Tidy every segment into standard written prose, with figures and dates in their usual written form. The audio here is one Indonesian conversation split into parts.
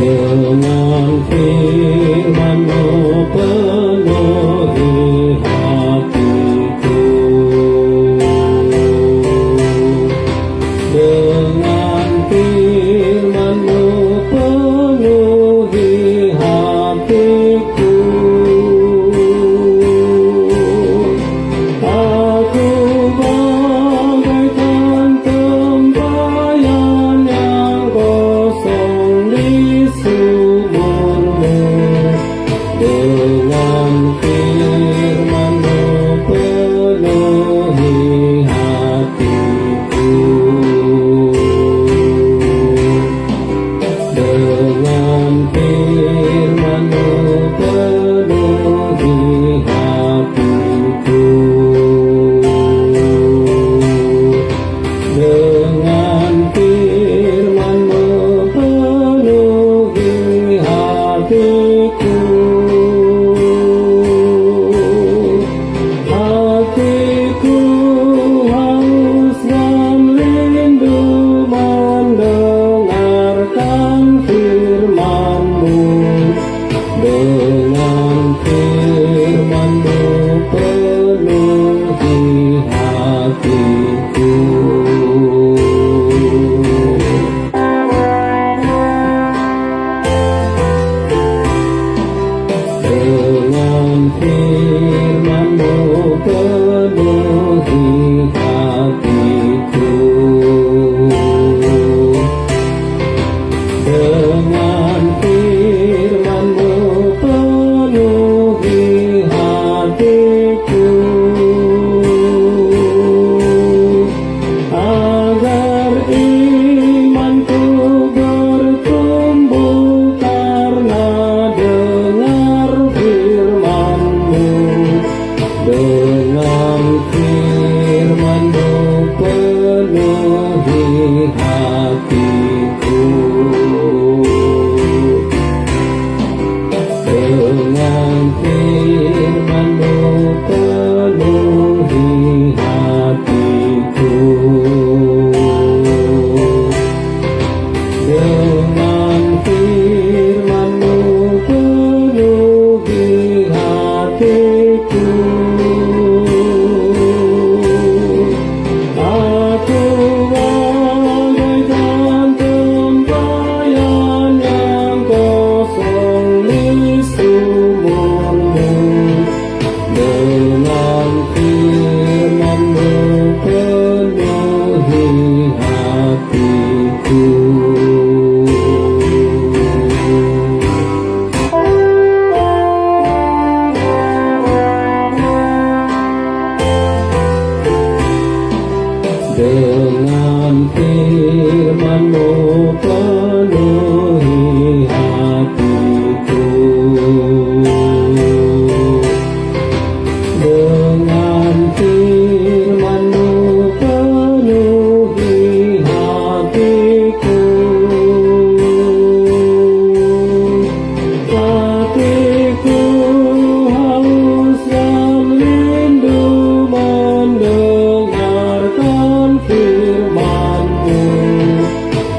Dengan firman-Mu penuhi hatiku, dengan firman-Mu penuhi hatiku. Aku bagaikan tempayan yang kosong di sumur-Mu, dengan firman-Mu penuhi hatiku, dengan firman-Mu penuhi hatiku, dengan firman-Mu penuhi hatiku. Hatiku haus dan rindu mendengarkan firman-Mu, dengan firman-Mu penuhi hatiku. Dengan firman-Mu penuhi hatiku, dengan firman-Mu penuhi hatiku, agar imanku bertumbuh karena dengar firman-Mu, dengan firman-Mu penuhi hatiku, dengan firman-Mu penuhi hatiku, dengan firman-Mu penuhi hatiku. Aku bagaikan tempayan yang kosong di sumur-Mu, dengan firman-Mu penuhi hatiku. Dengan firman-Mu penuhi hatiku, dengan firman-Mu penuhi hatiku. Hatiku haus dan rindu mendengarkan firman-Mu,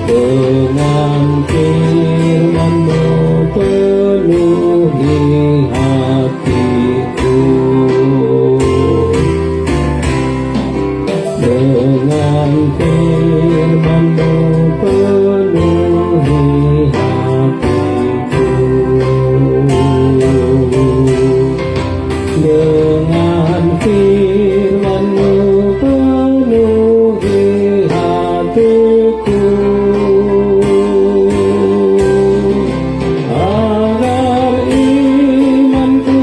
dengan firman-Mu penuhi hatiku, dengan firman-Mu penuhi hatiku, dengan firman-Mu penuhi hatiku, agar imanku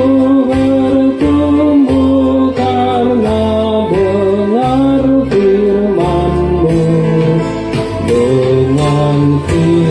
bertumbuh karena dengar firman-Mu, dengan firman-Mu